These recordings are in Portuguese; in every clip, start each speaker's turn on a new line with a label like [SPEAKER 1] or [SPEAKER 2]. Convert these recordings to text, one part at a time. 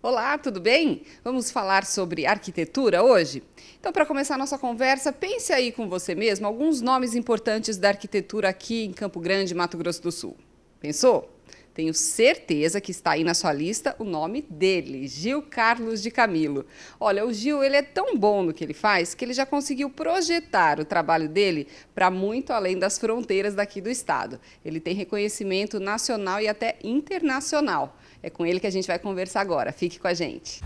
[SPEAKER 1] Olá, tudo bem? Vamos falar sobre arquitetura hoje? Então, para começar a nossa conversa, pense aí com você mesmo alguns nomes importantes da arquitetura aqui em Campo Grande, Mato Grosso do Sul. Pensou? Tenho certeza que está aí na sua lista o nome dele, Gil Carlos de Camilo. Olha, o Gil ele é tão bom no que ele faz que ele já conseguiu projetar o trabalho dele para muito além das fronteiras daqui do estado. Ele tem reconhecimento nacional e até internacional. É com ele que a gente vai conversar agora. Fique com a gente.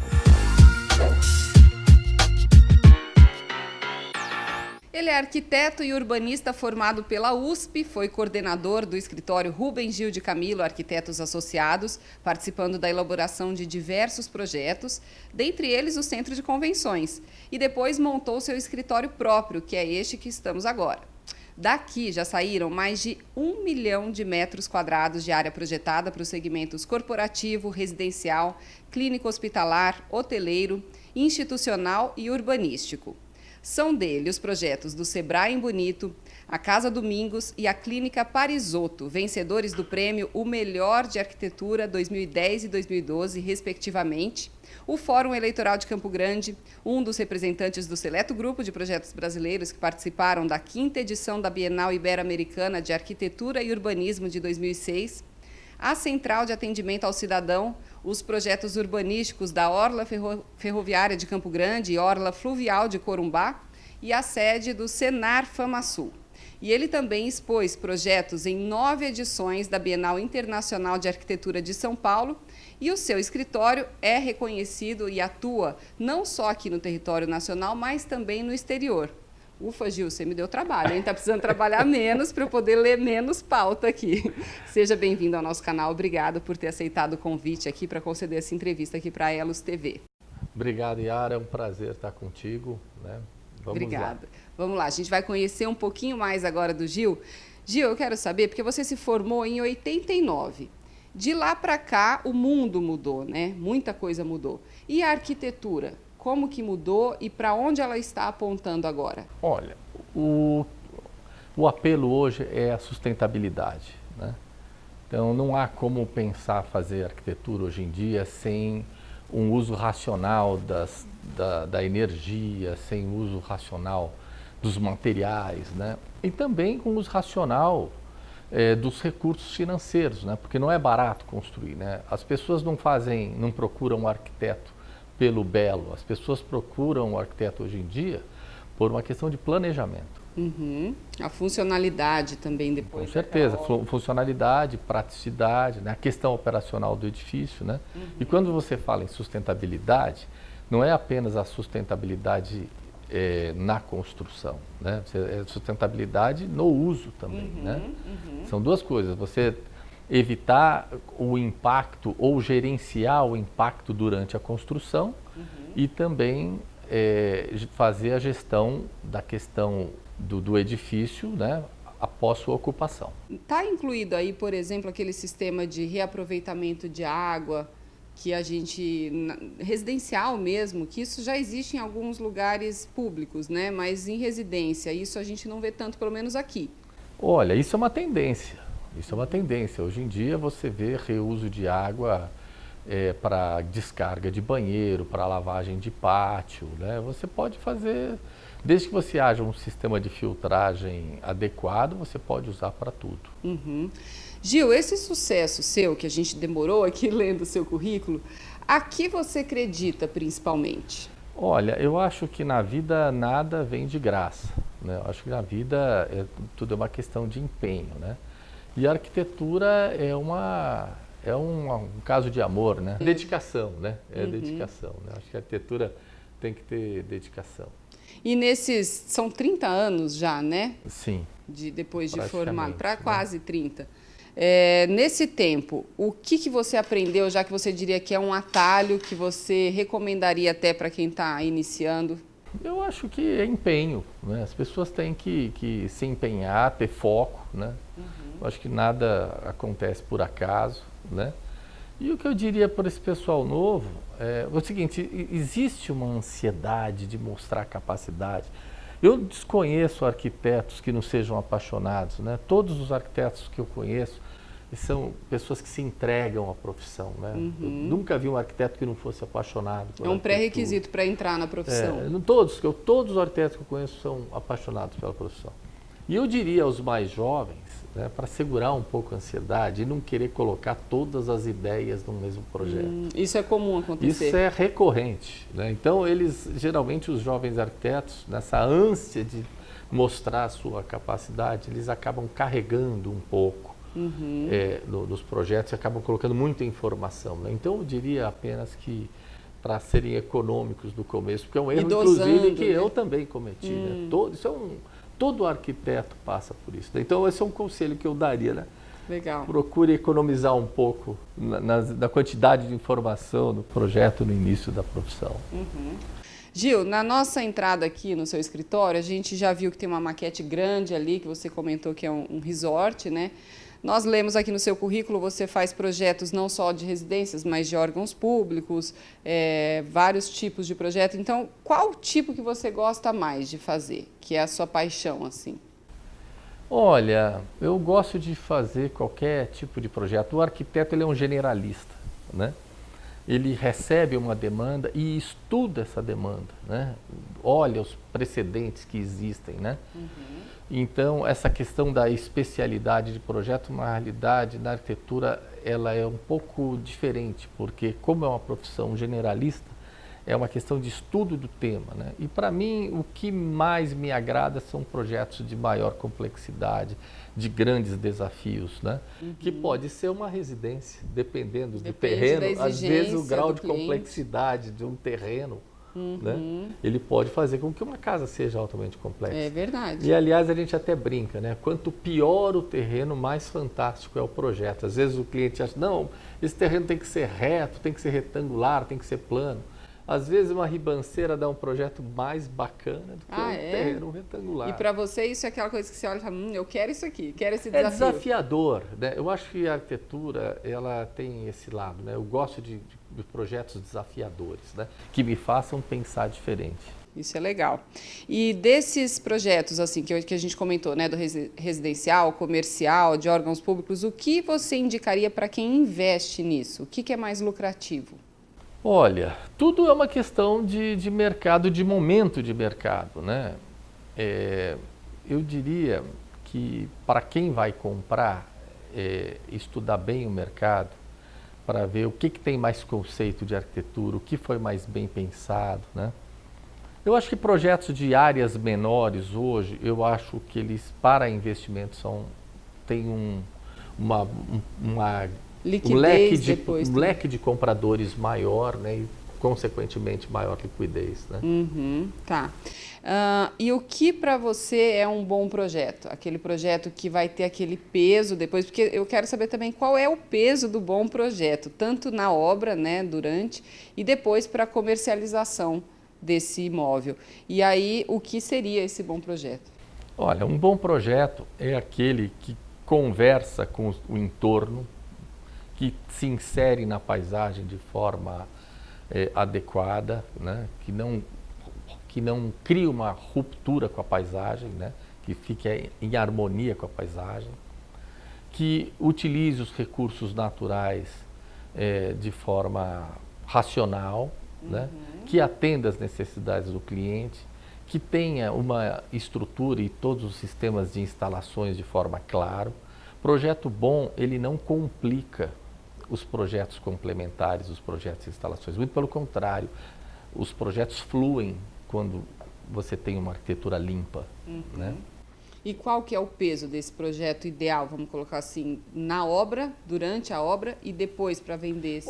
[SPEAKER 1] Ele é arquiteto e urbanista formado pela USP, foi coordenador do escritório Rubem Gil de Camilo Arquitetos Associados, participando da elaboração de diversos projetos, dentre eles o Centro de Convenções, e depois montou seu escritório próprio, que é este que estamos agora. Daqui já saíram mais de 1 milhão de metros quadrados de área projetada para os segmentos corporativo, residencial, clínico-hospitalar, hoteleiro, institucional e urbanístico. São dele os projetos do Sebrae em Bonito, a Casa Domingos e a Clínica Parisotto, vencedores do prêmio O Melhor de Arquitetura 2010 e 2012, respectivamente, o Fórum Eleitoral de Campo Grande, um dos representantes do seleto grupo de projetos brasileiros que participaram da 5ª edição da Bienal Ibero-Americana de Arquitetura e Urbanismo de 2006, a Central de Atendimento ao Cidadão, os projetos urbanísticos da Orla Ferroviária de Campo Grande e Orla Fluvial de Corumbá e a sede do Senar FamaSul. E ele também expôs projetos em 9 edições da Bienal Internacional de Arquitetura de São Paulo e o seu escritório é reconhecido e atua não só aqui no território nacional, mas também no exterior. Ufa, Gil, você me deu trabalho, hein? Está precisando trabalhar menos para eu poder ler menos pauta aqui. Seja bem-vindo ao nosso canal. Obrigado por ter aceitado o convite aqui para conceder essa entrevista aqui para a Elos TV.
[SPEAKER 2] Obrigado, Yara. É um prazer estar contigo, né?
[SPEAKER 1] Obrigada. Vamos lá, a gente vai conhecer um pouquinho mais agora do Gil. Gil, eu quero saber, porque você se formou em 89. De lá para cá, o mundo mudou, né? Muita coisa mudou. E a arquitetura? Como que mudou e para onde ela está apontando agora?
[SPEAKER 2] Olha, o apelo hoje é a sustentabilidade, né? Então, não há como pensar fazer arquitetura hoje em dia sem um uso racional da energia, sem uso racional dos materiais, né? E também com uso racional dos recursos financeiros, né? Porque não é barato construir, né? As pessoas não procuram um arquiteto pelo belo. As pessoas procuram o arquiteto hoje em dia por uma questão de planejamento.
[SPEAKER 1] Uhum. A funcionalidade também depois.
[SPEAKER 2] Com certeza, funcionalidade, praticidade, né? A questão operacional do edifício, né? Uhum. E quando você fala em sustentabilidade, não é apenas a sustentabilidade na construção, né? É sustentabilidade no uso também, né? Uhum. São duas coisas. Você evitar o impacto ou gerenciar o impacto durante a construção e também fazer a gestão da questão do edifício, né, após sua ocupação.
[SPEAKER 1] Está incluído aí, por exemplo, aquele sistema de reaproveitamento de água que a gente, residencial mesmo, que isso já existe em alguns lugares públicos, né, mas em residência, isso a gente não vê tanto, pelo menos aqui.
[SPEAKER 2] Olha, isso é uma tendência. Isso é uma tendência. Hoje em dia você vê reuso de água para descarga de banheiro, para lavagem de pátio, né? Você pode fazer, desde que você haja um sistema de filtragem adequado, você pode usar para tudo.
[SPEAKER 1] Uhum. Gil, esse sucesso seu, que a gente demorou aqui lendo o seu currículo, a que você acredita principalmente?
[SPEAKER 2] Olha, eu acho que na vida nada vem de graça, né? Eu acho que na vida tudo é uma questão de empenho, né? E a arquitetura é um caso de amor, né? Dedicação, né? Dedicação, né? Acho que a arquitetura tem que ter dedicação.
[SPEAKER 1] E são 30 anos já, né?
[SPEAKER 2] Sim.
[SPEAKER 1] Depois de formado, para
[SPEAKER 2] né?
[SPEAKER 1] quase 30. Nesse tempo, o que você aprendeu, já que você diria que é um atalho que você recomendaria até para quem está iniciando?
[SPEAKER 2] Eu acho que é empenho, né? As pessoas têm que se empenhar, ter foco, né? Eu acho que nada acontece por acaso, né? E o que eu diria para esse pessoal novo é o seguinte: existe uma ansiedade de mostrar capacidade. Eu desconheço arquitetos que não sejam apaixonados, né? Todos os arquitetos que eu conheço são pessoas que se entregam à profissão, né? Eu nunca vi um arquiteto que não fosse apaixonado por
[SPEAKER 1] É um pré-requisito para entrar na profissão.
[SPEAKER 2] Todos os arquitetos que eu conheço são apaixonados pela profissão. E eu diria aos mais jovens, né, para segurar um pouco a ansiedade e não querer colocar todas as ideias no mesmo projeto.
[SPEAKER 1] Isso é comum acontecer.
[SPEAKER 2] Isso é recorrente, né? Então, geralmente os jovens arquitetos, nessa ânsia de mostrar a sua capacidade, eles acabam carregando um pouco nos projetos e acabam colocando muita informação, né? Então, eu diria apenas que para serem econômicos no começo, porque é um erro, inclusive, que eu também cometi. Né? Todo arquiteto passa por isso. Então, esse é um conselho que eu daria, né?
[SPEAKER 1] Legal.
[SPEAKER 2] Procure economizar um pouco na quantidade de informação no projeto no início da profissão.
[SPEAKER 1] Gil, na nossa entrada aqui no seu escritório, a gente já viu que tem uma maquete grande ali, que você comentou que é um resort, né? Nós lemos aqui no seu currículo, você faz projetos não só de residências, mas de órgãos públicos, vários tipos de projeto. Então, qual tipo que você gosta mais de fazer, que é a sua paixão, assim?
[SPEAKER 2] Olha, eu gosto de fazer qualquer tipo de projeto. O arquiteto, ele é um generalista, né? Ele recebe uma demanda e estuda essa demanda, né? Olha os precedentes que existem, né? Então, essa questão da especialidade de projeto, na realidade, na arquitetura, ela é um pouco diferente, porque como é uma profissão generalista, é uma questão de estudo do tema, né? E para mim, o que mais me agrada são projetos de maior complexidade, de grandes desafios, né? Que pode ser uma residência, dependendo do terreno, às vezes o grau de complexidade de um terreno, né? Ele pode fazer com que uma casa seja altamente complexa.
[SPEAKER 1] É verdade.
[SPEAKER 2] E, aliás, a gente até brinca, né? Quanto pior o terreno, mais fantástico é o projeto. Às vezes o cliente acha, não, esse terreno tem que ser reto, tem que ser retangular, tem que ser plano. Às vezes uma ribanceira dá um projeto mais bacana do que um terreno retangular.
[SPEAKER 1] E para você isso é aquela coisa que você olha e fala, eu quero isso aqui, quero esse desafio.
[SPEAKER 2] É desafiador, né? Eu acho que a arquitetura, ela tem esse lado, né? Eu gosto de projetos desafiadores, né? Que me façam pensar diferente.
[SPEAKER 1] Isso é legal. E desses projetos assim que a gente comentou, né, do residencial, comercial, de órgãos públicos, o que você indicaria para quem investe nisso? O que é mais lucrativo?
[SPEAKER 2] Olha, tudo é uma questão de mercado, de momento de mercado, né? Eu diria que para quem vai comprar, estudar bem o mercado, para ver o que tem mais conceito de arquitetura, o que foi mais bem pensado, né? Eu acho que projetos de áreas menores hoje, eu acho que eles, para investimento, têm um leque de compradores maior, né? E, consequentemente, maior liquidez, né?
[SPEAKER 1] Tá. E o que para você é um bom projeto? Aquele projeto que vai ter aquele peso depois, porque eu quero saber também qual é o peso do bom projeto, tanto na obra, né, durante, e depois para a comercialização desse imóvel. E aí, o que seria esse bom projeto?
[SPEAKER 2] Olha, um bom projeto é aquele que conversa com o entorno, que se insere na paisagem de forma adequada, né? Que não cria uma ruptura com a paisagem, né? Que fique em harmonia com a paisagem, que utilize os recursos naturais de forma racional, né? Que atenda às necessidades do cliente, que tenha uma estrutura e todos os sistemas de instalações de forma clara. Projeto bom, ele não complica os projetos complementares, os projetos de instalações. Muito pelo contrário, os projetos fluem quando você tem uma arquitetura limpa, né?
[SPEAKER 1] E qual que é o peso desse projeto ideal, vamos colocar assim, na obra, durante a obra e depois para vender esse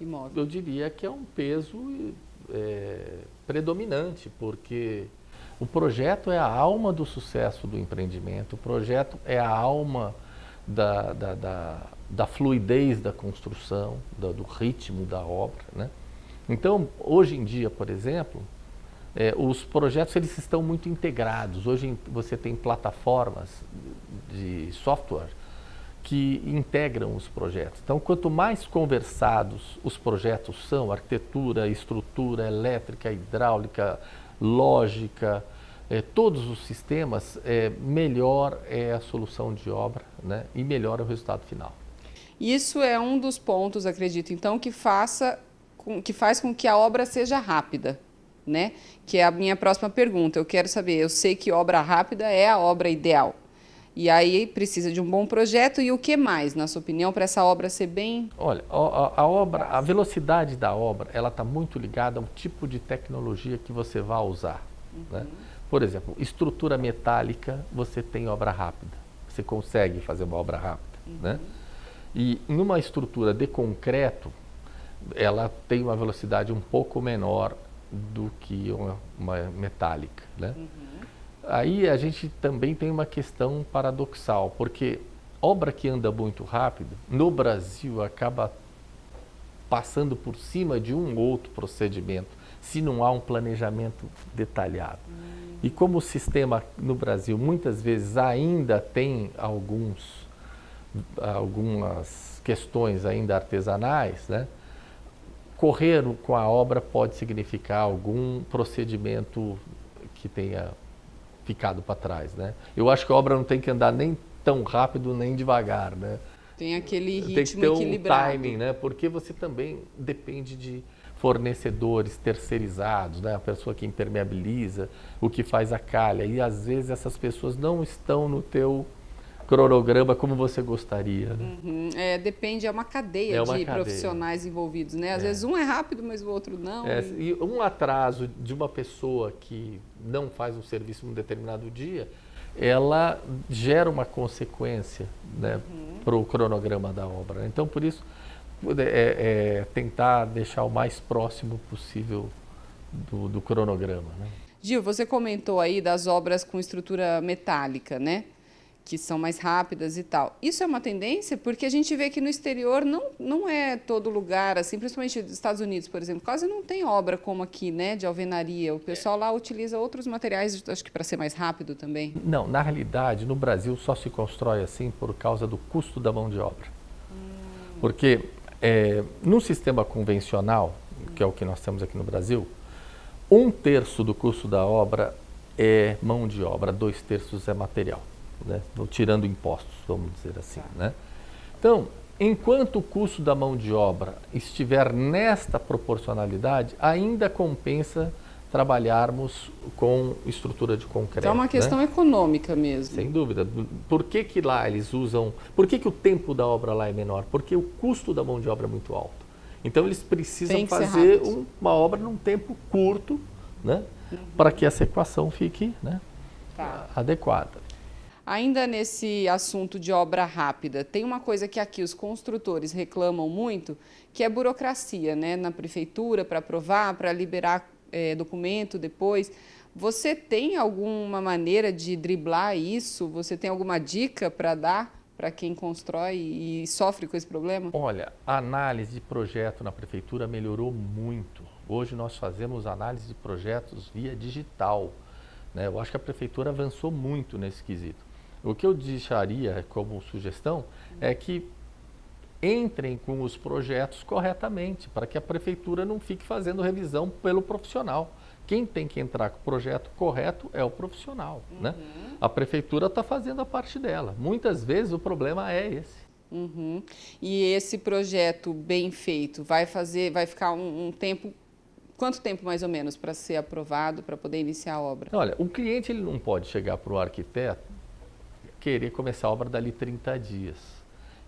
[SPEAKER 1] imóvel?
[SPEAKER 2] Eu diria que é um peso predominante, porque o projeto é a alma do sucesso do empreendimento, o projeto é a alma da fluidez da construção, do ritmo da obra, né? Então, hoje em dia, por exemplo, os projetos eles estão muito integrados. Hoje você tem plataformas de software que integram os projetos. Então, quanto mais conversados os projetos são, arquitetura, estrutura, elétrica, hidráulica, lógica, todos os sistemas, melhor é a solução de obra, né? E melhor é o resultado final.
[SPEAKER 1] Isso é um dos pontos, acredito, então, que faz com que a obra seja rápida, né? Que é a minha próxima pergunta. Eu quero saber, eu sei que obra rápida é a obra ideal. E aí precisa de um bom projeto e o que mais, na sua opinião, para essa obra ser bem...
[SPEAKER 2] Olha, a velocidade da obra, ela está muito ligada ao tipo de tecnologia que você vai usar, né? Por exemplo, estrutura metálica, você tem obra rápida. Você consegue fazer uma obra rápida, né? E numa estrutura de concreto, ela tem uma velocidade um pouco menor do que uma metálica, né? Aí a gente também tem uma questão paradoxal, porque obra que anda muito rápido, no Brasil, acaba passando por cima de um outro procedimento, se não há um planejamento detalhado. E como o sistema no Brasil muitas vezes ainda tem algumas questões ainda artesanais, né? Correr com a obra pode significar algum procedimento que tenha ficado para trás, né? Eu acho que a obra não tem que andar nem tão rápido nem devagar, né?
[SPEAKER 1] Tem aquele ritmo
[SPEAKER 2] tem que ter
[SPEAKER 1] equilibrado.
[SPEAKER 2] Um timing, né? Porque você também depende de fornecedores terceirizados, né? A pessoa que impermeabiliza, o que faz a calha. E às vezes essas pessoas não estão no teu cronograma como você gostaria, né?
[SPEAKER 1] Depende, é uma cadeia de profissionais envolvidos, né? Às vezes um é rápido, mas o outro não.
[SPEAKER 2] E um atraso de uma pessoa que não faz um serviço num determinado dia, ela gera uma consequência, né, para o cronograma da obra. Então, por isso, tentar deixar o mais próximo possível do cronograma, né?
[SPEAKER 1] Gil, você comentou aí das obras com estrutura metálica, né? Que são mais rápidas e tal. Isso é uma tendência porque a gente vê que no exterior não é todo lugar, assim, principalmente nos Estados Unidos, por exemplo, quase não tem obra como aqui, né, de alvenaria. O pessoal lá utiliza outros materiais, acho que para ser mais rápido também.
[SPEAKER 2] Não, na realidade, no Brasil só se constrói assim por causa do custo da mão de obra. Porque num sistema convencional, que é o que nós temos aqui no Brasil, 1/3 do custo da obra é mão de obra, 2/3 é material, né? Tirando impostos, vamos dizer assim, né? Então, enquanto o custo da mão de obra estiver nesta proporcionalidade, ainda compensa trabalharmos com estrutura de concreto.
[SPEAKER 1] Então é uma questão econômica mesmo.
[SPEAKER 2] Sem dúvida. Por que lá eles usam... Por que o tempo da obra lá é menor? Porque o custo da mão de obra é muito alto. Então eles precisam fazer uma obra num tempo curto, né? Para que essa equação fique, né, adequada.
[SPEAKER 1] Ainda nesse assunto de obra rápida, tem uma coisa que aqui os construtores reclamam muito, que é burocracia, né? Na prefeitura, para aprovar, para liberar documento depois. Você tem alguma maneira de driblar isso? Você tem alguma dica para dar para quem constrói e sofre com esse problema?
[SPEAKER 2] Olha, a análise de projeto na prefeitura melhorou muito. Hoje nós fazemos análise de projetos via digital, né? Eu acho que a prefeitura avançou muito nesse quesito. O que eu deixaria como sugestão é que entrem com os projetos corretamente, para que a prefeitura não fique fazendo revisão pelo profissional. Quem tem que entrar com o projeto correto é o profissional, né? A prefeitura está fazendo a parte dela. Muitas vezes o problema é esse.
[SPEAKER 1] E esse projeto bem feito vai ficar um tempo... Quanto tempo mais ou menos para ser aprovado, para poder iniciar a obra?
[SPEAKER 2] Olha, o cliente ele não pode chegar para o arquiteto querer começar a obra dali 30 dias.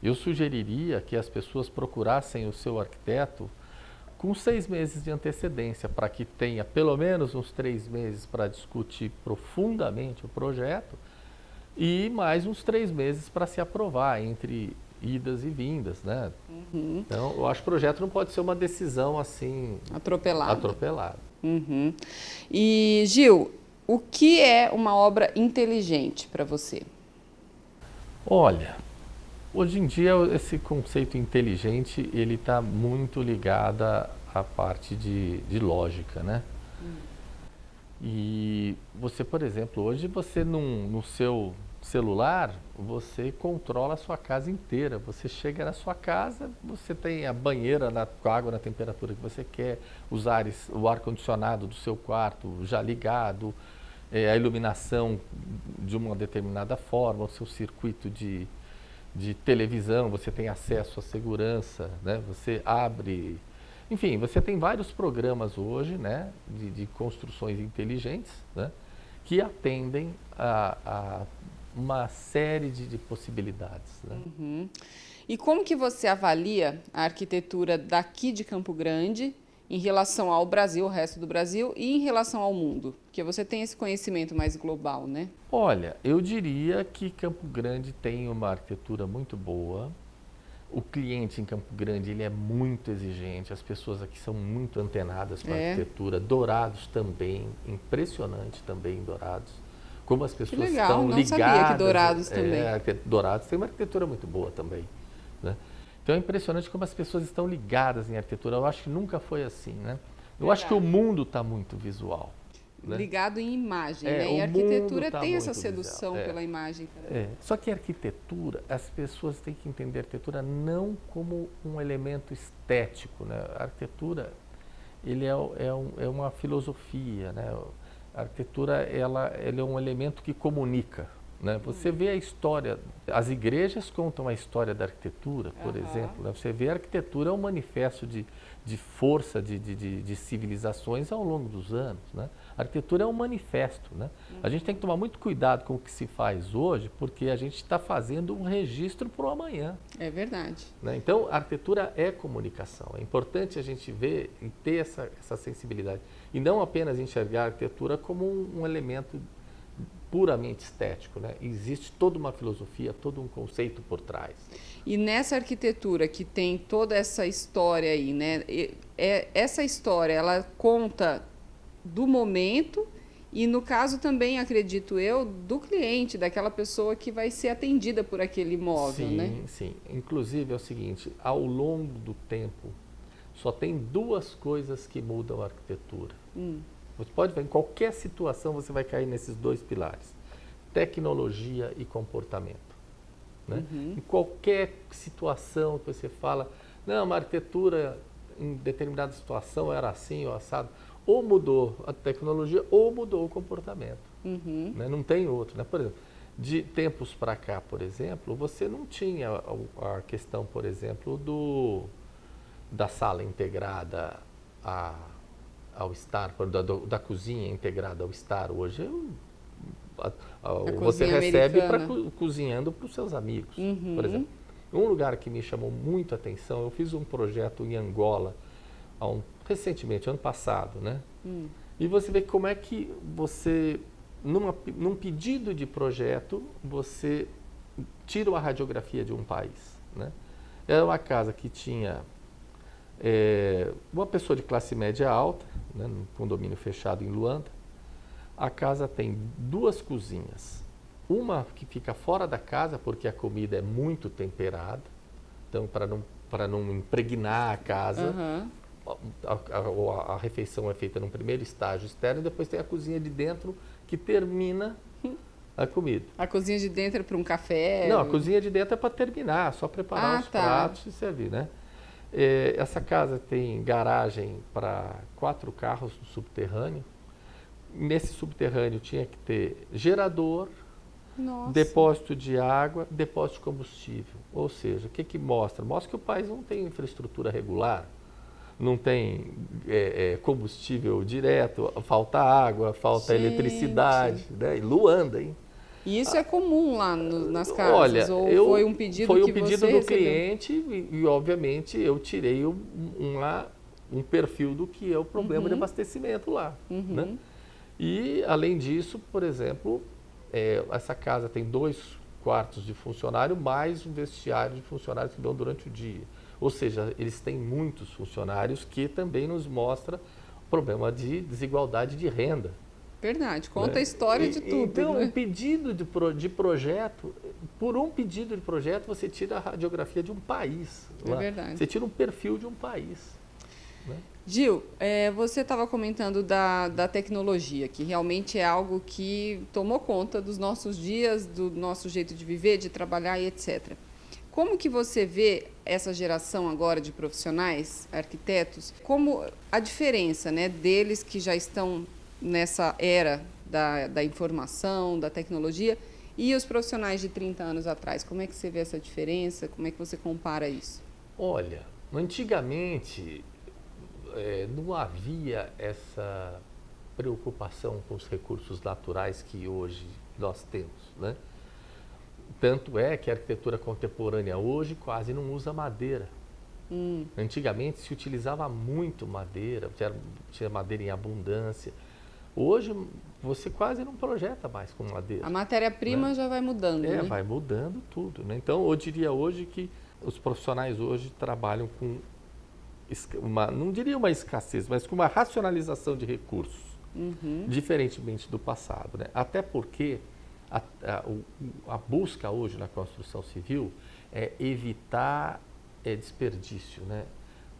[SPEAKER 2] Eu sugeriria que as pessoas procurassem o seu arquiteto com 6 meses de antecedência, para que tenha pelo menos uns 3 meses para discutir profundamente o projeto e mais uns 3 meses para se aprovar entre idas e vindas, né? Então, eu acho que o projeto não pode ser uma decisão assim... Atropelada.
[SPEAKER 1] E, Gil, o que é uma obra inteligente para você?
[SPEAKER 2] Olha, hoje em dia esse conceito inteligente, ele está muito ligado à parte de lógica, né? E você, por exemplo, hoje você no seu celular, você controla a sua casa inteira. Você chega na sua casa, você tem a banheira com a água na temperatura que você quer, o ar-condicionado do seu quarto já ligado. a iluminação de uma determinada forma, o seu circuito de televisão, você tem acesso à segurança, né? Você abre... Enfim, você tem vários programas hoje, né, de construções inteligentes, né, que atendem a uma série de possibilidades. Né?
[SPEAKER 1] Uhum. E como que você avalia a arquitetura daqui de Campo Grande em relação ao Brasil, o resto do Brasil, e em relação ao mundo? Porque você tem esse conhecimento mais global, né?
[SPEAKER 2] Olha, eu diria que Campo Grande tem uma arquitetura muito boa. O cliente em Campo Grande, ele é muito exigente, as pessoas aqui são muito antenadas com a arquitetura. Dourados também, impressionante também em Dourados. Como as pessoas estão ligadas. Não sabia que Dourados também. Dourados tem uma arquitetura muito boa também, né? Então é impressionante como as pessoas estão ligadas em arquitetura. Eu acho que nunca foi assim, né? Eu acho que o mundo está muito visual. Né?
[SPEAKER 1] Ligado em imagem, né? E a arquitetura tem essa sedução pela imagem.
[SPEAKER 2] Só que a arquitetura, as pessoas têm que entender a arquitetura não como um elemento estético, né? A arquitetura, ele é uma filosofia, né? A arquitetura, ela é um elemento que comunica, né? Você vê a história, as igrejas contam a história da arquitetura, por exemplo. Né? Você vê a arquitetura é um manifesto de força de civilizações ao longo dos anos, né? A arquitetura é um manifesto, né? A gente tem que tomar muito cuidado com o que se faz hoje, porque a gente está fazendo um registro para o amanhã.
[SPEAKER 1] É verdade.
[SPEAKER 2] Né? Então, a arquitetura é comunicação. É importante a gente ver e ter essa sensibilidade. E não apenas enxergar a arquitetura como um elemento puramente estético, né? Existe toda uma filosofia, todo um conceito por trás.
[SPEAKER 1] E nessa arquitetura que tem toda essa história aí, né? Essa história, ela conta do momento e, no caso também, acredito eu, do cliente, daquela pessoa que vai ser atendida por aquele imóvel,
[SPEAKER 2] sim,
[SPEAKER 1] né?
[SPEAKER 2] Sim, inclusive é o seguinte, ao longo do tempo, só tem duas coisas que mudam a arquitetura. Você pode ver, em qualquer situação você vai cair nesses dois pilares, tecnologia e comportamento. Né? Em qualquer situação que você fala, não, uma arquitetura em determinada situação era assim ou assado, ou mudou a tecnologia ou mudou o comportamento. Né? Não tem outro. Né? Por exemplo, de tempos para cá, por exemplo, você não tinha a questão, por exemplo, da sala integrada ao estar, da cozinha integrada ao estar. Hoje você recebe cozinhando para os seus amigos, por exemplo. Um lugar que me chamou muito a atenção, eu fiz um projeto em Angola recentemente, ano passado, né? E você vê como é que você, num pedido de projeto, você tira uma radiografia de um país, né? Era uma casa que tinha uma pessoa de classe média alta, né, num condomínio fechado em Luanda. A casa tem duas cozinhas. Uma que fica fora da casa, porque a comida é muito temperada. Então, para não impregnar a casa, a refeição é feita num primeiro estágio externo e depois tem a cozinha de dentro que termina a comida.
[SPEAKER 1] A cozinha de dentro é para um café?
[SPEAKER 2] Não, a cozinha de dentro é para terminar, só preparar os pratos e servir, né? Essa casa tem garagem para 4 carros no subterrâneo. Nesse subterrâneo tinha que ter gerador, depósito de água, depósito de combustível. Ou seja, o que mostra? Mostra que o país não tem infraestrutura regular, não tem combustível direto, falta água, falta eletricidade, né? E Luanda, hein?
[SPEAKER 1] E isso é comum lá nas casas?
[SPEAKER 2] Olha,
[SPEAKER 1] foi um pedido
[SPEAKER 2] foi
[SPEAKER 1] que
[SPEAKER 2] um pedido
[SPEAKER 1] você
[SPEAKER 2] do
[SPEAKER 1] recebeu?
[SPEAKER 2] cliente e, obviamente, eu tirei um perfil do que é o problema de abastecimento lá. Né? E, além disso, por exemplo, essa casa tem 2 quartos de funcionário, mais um vestiário de funcionários que dão durante o dia. Ou seja, eles têm muitos funcionários, que também nos mostra o problema de desigualdade de renda.
[SPEAKER 1] Verdade, conta a história de tudo.
[SPEAKER 2] Então,
[SPEAKER 1] né?
[SPEAKER 2] um pedido de projeto, por um pedido de projeto, você tira a radiografia de um país.
[SPEAKER 1] É verdade.
[SPEAKER 2] Você tira um perfil de um país. Né?
[SPEAKER 1] Gil, você estava comentando da tecnologia, que realmente é algo que tomou conta dos nossos dias, do nosso jeito de viver, de trabalhar e etc. Como que você vê essa geração agora de profissionais, arquitetos, como a diferença, né, deles que já estão nessa era da informação, da tecnologia, e os profissionais de 30 anos atrás? Como é que você vê essa diferença? Como é que você compara isso?
[SPEAKER 2] Olha, antigamente não havia essa preocupação com os recursos naturais que hoje nós temos, né? Tanto é que a arquitetura contemporânea hoje quase não usa madeira. Antigamente se utilizava muito madeira, tinha madeira em abundância. Hoje você quase não projeta mais com madeira.
[SPEAKER 1] A matéria-prima, né, já vai mudando, né?
[SPEAKER 2] Vai mudando tudo, né? Então eu diria hoje que os profissionais hoje trabalham com não diria uma escassez, mas com uma racionalização de recursos, diferentemente do passado, né? Até porque a busca hoje na construção civil é evitar desperdício, né?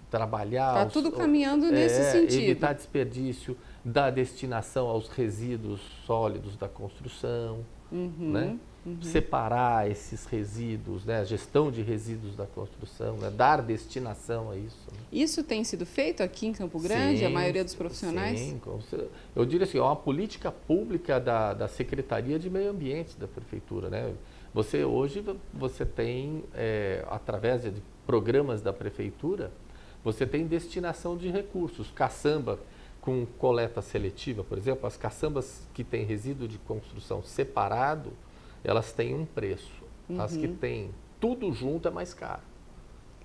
[SPEAKER 2] Trabalhar...
[SPEAKER 1] Está tudo caminhando nesse sentido.
[SPEAKER 2] Evitar desperdício, dar destinação aos resíduos sólidos da construção, né? Separar esses resíduos, né? A gestão de resíduos da construção, né? Dar destinação a isso. Né?
[SPEAKER 1] Isso tem sido feito aqui em Campo Grande, sim, a maioria dos profissionais?
[SPEAKER 2] Sim, eu diria assim, é uma política pública da Secretaria de Meio Ambiente da Prefeitura, né? Hoje você tem, através de programas da Prefeitura, você tem destinação de recursos, caçamba com coleta seletiva, por exemplo, as caçambas que têm resíduo de construção separado, elas têm um preço. As que têm tudo junto é mais caro.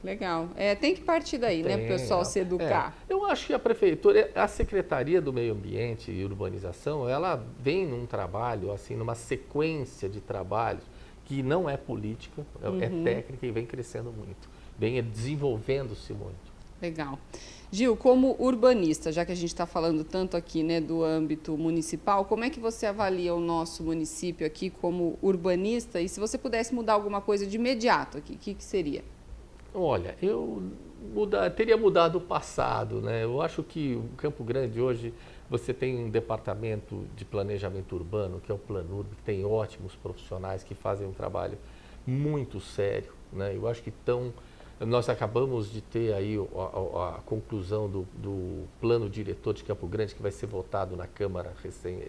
[SPEAKER 1] Legal. Tem que partir daí, né, para o pessoal se educar.
[SPEAKER 2] Eu acho que a Prefeitura, a Secretaria do Meio Ambiente e Urbanização, ela vem num trabalho, assim, numa sequência de trabalhos que não é política, é técnica e vem crescendo muito, vem desenvolvendo-se muito.
[SPEAKER 1] Legal. Gil, como urbanista, já que a gente está falando tanto aqui, né, do âmbito municipal, como é que você avalia o nosso município aqui como urbanista? E se você pudesse mudar alguma coisa de imediato aqui, o que seria?
[SPEAKER 2] Olha, eu teria mudado o passado, né? Eu acho que o Campo Grande hoje, você tem um departamento de planejamento urbano, que é o Planurb, que tem ótimos profissionais que fazem um trabalho muito sério, né? Eu acho que nós acabamos de ter aí a conclusão do plano diretor de Campo Grande, que vai ser votado na Câmara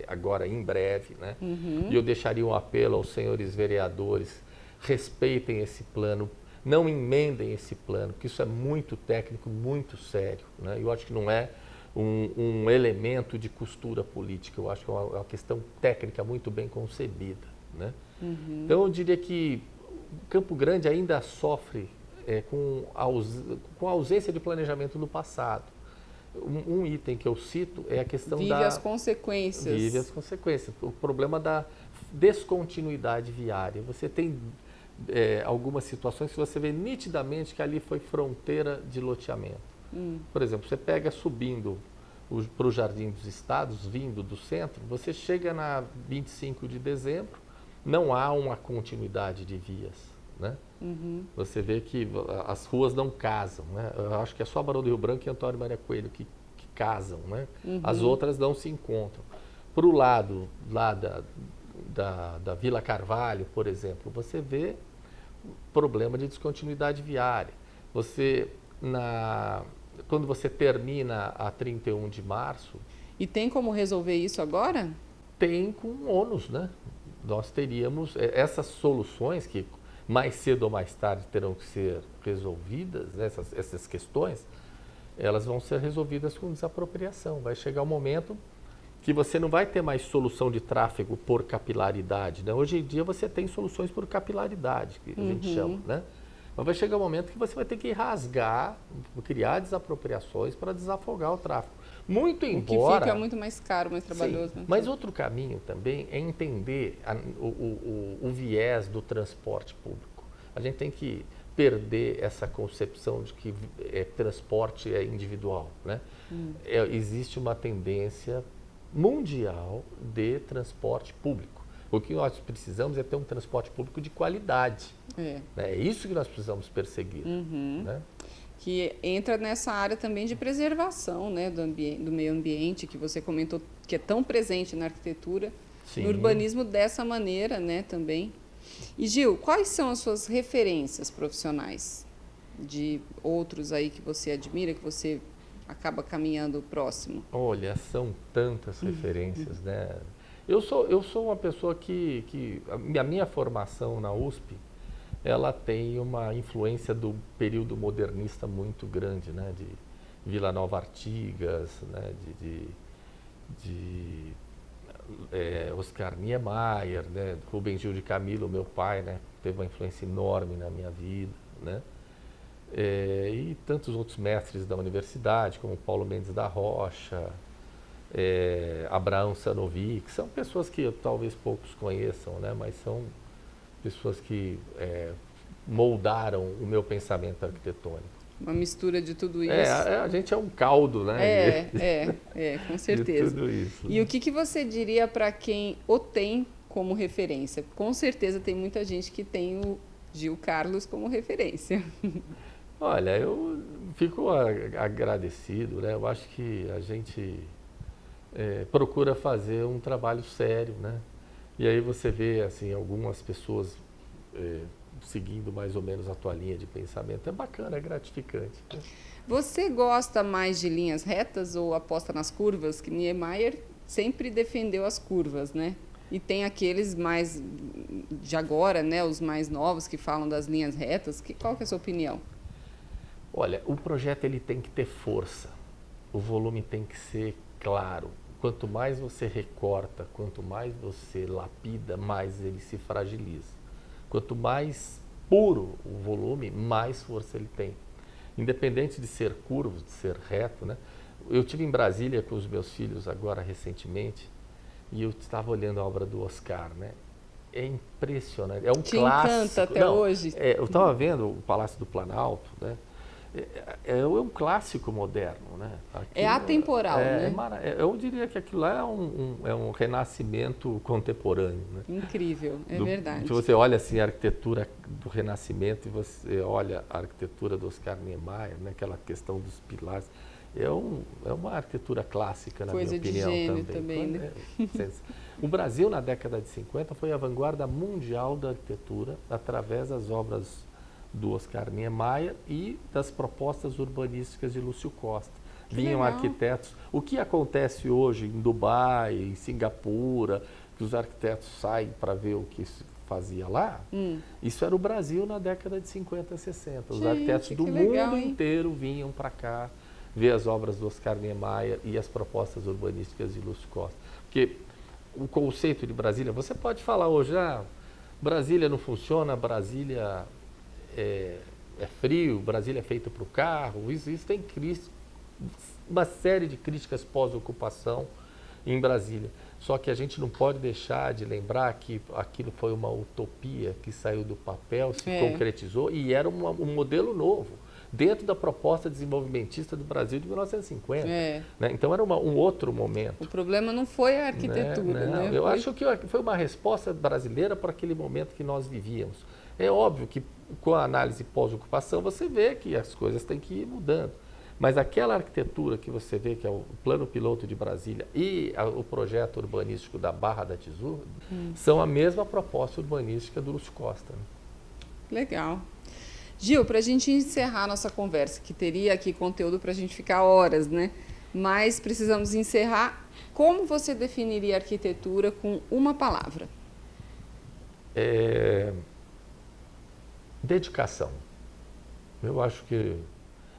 [SPEAKER 2] agora em breve, né? E eu deixaria um apelo aos senhores vereadores, respeitem esse plano, não emendem esse plano, porque isso é muito técnico, muito sério, né? Eu acho que não é um elemento de costura política, eu acho que é uma questão técnica muito bem concebida, né? Então eu diria que Campo Grande ainda sofre com a ausência de planejamento no passado. Um item que eu cito é a questão
[SPEAKER 1] Vive as consequências.
[SPEAKER 2] Vive as consequências. O problema da descontinuidade viária. Você tem algumas situações que você vê nitidamente que ali foi fronteira de loteamento. Por exemplo, você pega subindo para o Jardim dos Estados, vindo do centro, você chega na 25 de dezembro, não há uma continuidade de vias, né? Você vê que as ruas não casam, né? Eu acho que é só Barão do Rio Branco e Antônio Maria Coelho que casam, né? As outras não se encontram. Para o lado lá da Vila Carvalho, por exemplo, você vê problema de descontinuidade viária. Quando você termina a 31 de março...
[SPEAKER 1] E tem como resolver isso agora?
[SPEAKER 2] Tem com ônus, né? Nós teríamos essas soluções que mais cedo ou mais tarde terão que ser resolvidas, né? essas questões, elas vão ser resolvidas com desapropriação. Vai chegar um momento que você não vai ter mais solução de tráfego por capilaridade, né? Hoje em dia você tem soluções por capilaridade, que a gente chama, né? Mas vai chegar um momento que você vai ter que rasgar, criar desapropriações para desafogar o tráfego. Muito embora...
[SPEAKER 1] O que fica muito mais caro, mais trabalhoso.
[SPEAKER 2] Sim, mas outro caminho também é entender o viés do transporte público. A gente tem que perder essa concepção de que transporte é individual, né? Existe uma tendência mundial de transporte público. O que nós precisamos é ter um transporte público de qualidade. É isso que nós precisamos perseguir, né?
[SPEAKER 1] Que entra nessa área também de preservação, né, do meio ambiente, que você comentou que é tão presente na arquitetura,
[SPEAKER 2] Sim.
[SPEAKER 1] No urbanismo dessa maneira, né, também. E Gil, quais são as suas referências profissionais de outros aí que você admira, que você acaba caminhando próximo?
[SPEAKER 2] Olha, são tantas referências, né? Eu sou uma pessoa que a minha formação na USP, ela tem uma influência do período modernista muito grande, né? De Vila Nova Artigas, né? Oscar Niemeyer, né? Rubem Gil de Camilo, meu pai, né? Teve uma influência enorme na minha vida, né? E tantos outros mestres da universidade, como Paulo Mendes da Rocha, Abraão Sanovic, são pessoas que talvez poucos conheçam, né? Mas são pessoas que moldaram o meu pensamento arquitetônico.
[SPEAKER 1] Uma mistura de tudo isso.
[SPEAKER 2] A gente é um caldo, né?
[SPEAKER 1] Com certeza.
[SPEAKER 2] De tudo isso.
[SPEAKER 1] E o que você diria para quem o tem como referência? Com certeza tem muita gente que tem o Gil Carlos como referência.
[SPEAKER 2] Olha, eu fico agradecido, né? Eu acho que a gente procura fazer um trabalho sério, né? E aí você vê, assim, algumas pessoas seguindo mais ou menos a tua linha de pensamento. É bacana, é gratificante.
[SPEAKER 1] Você gosta mais de linhas retas ou aposta nas curvas? Que Niemeyer sempre defendeu as curvas, né? E tem aqueles mais de agora, né? Os mais novos que falam das linhas retas. Qual que é a sua opinião?
[SPEAKER 2] Olha, o projeto ele tem que ter força. O volume tem que ser claro. Quanto mais você recorta, quanto mais você lapida, mais ele se fragiliza. Quanto mais puro o volume, mais força ele tem. Independente de ser curvo, de ser reto, né? Eu estive em Brasília com os meus filhos agora recentemente e eu estava olhando a obra do Oscar, né? É impressionante, é um
[SPEAKER 1] Te
[SPEAKER 2] clássico.
[SPEAKER 1] encanta até hoje.
[SPEAKER 2] Eu estava vendo o Palácio do Planalto, né? É um clássico moderno, né?
[SPEAKER 1] É atemporal, né?
[SPEAKER 2] Eu diria que aquilo lá é um renascimento contemporâneo, né?
[SPEAKER 1] Incrível, verdade.
[SPEAKER 2] Se você olha assim a arquitetura do Renascimento e você olha a arquitetura do Oscar Niemeyer, né? Aquela questão dos pilares, é uma arquitetura clássica, na minha opinião,
[SPEAKER 1] Coisa de gênio também, né?
[SPEAKER 2] O Brasil, na década de 50, foi a vanguarda mundial da arquitetura através das obras do Oscar Niemeyer e das propostas urbanísticas de Lúcio Costa. Vinham arquitetos. O que acontece hoje em Dubai, em Singapura, que os arquitetos saem para ver o que se fazia lá, isso era o Brasil na década de 50, 60. Os arquitetos do mundo inteiro vinham para cá ver as obras do Oscar Niemeyer e as propostas urbanísticas de Lúcio Costa. Porque o conceito de Brasília, você pode falar hoje, Brasília não funciona, Brasília é frio, Brasília é feita para o carro, isso tem uma série de críticas pós-ocupação em Brasília. Só que a gente não pode deixar de lembrar que aquilo foi uma utopia que saiu do papel, se concretizou e era um modelo novo, dentro da proposta desenvolvimentista do Brasil de 1950. Né? Então era um outro momento.
[SPEAKER 1] O problema não foi a arquitetura, né?
[SPEAKER 2] Eu acho que foi uma resposta brasileira para aquele momento que nós vivíamos. É óbvio que com a análise pós-ocupação você vê que as coisas têm que ir mudando. Mas aquela arquitetura que você vê, que é o plano piloto de Brasília e o projeto urbanístico da Barra da Tijuca, são a mesma proposta urbanística do Lúcio Costa. Né?
[SPEAKER 1] Legal. Gil, para a gente encerrar a nossa conversa, que teria aqui conteúdo para a gente ficar horas, né? Mas precisamos encerrar. Como você definiria a arquitetura com uma palavra?
[SPEAKER 2] Dedicação. Eu acho que...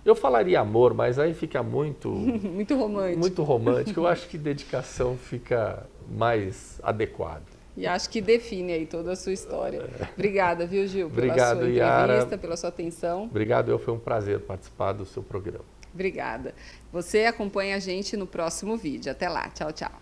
[SPEAKER 2] Eu falaria amor, mas aí fica muito...
[SPEAKER 1] muito romântico.
[SPEAKER 2] Muito romântico. Eu acho que dedicação fica mais adequado.
[SPEAKER 1] E acho que define aí toda a sua história. Obrigada, viu, Gil, pela
[SPEAKER 2] Obrigado,
[SPEAKER 1] sua entrevista,
[SPEAKER 2] Yara.
[SPEAKER 1] pela sua atenção.
[SPEAKER 2] Obrigado, foi um prazer participar do seu programa.
[SPEAKER 1] Obrigada. Você acompanha a gente no próximo vídeo. Até lá. Tchau, tchau.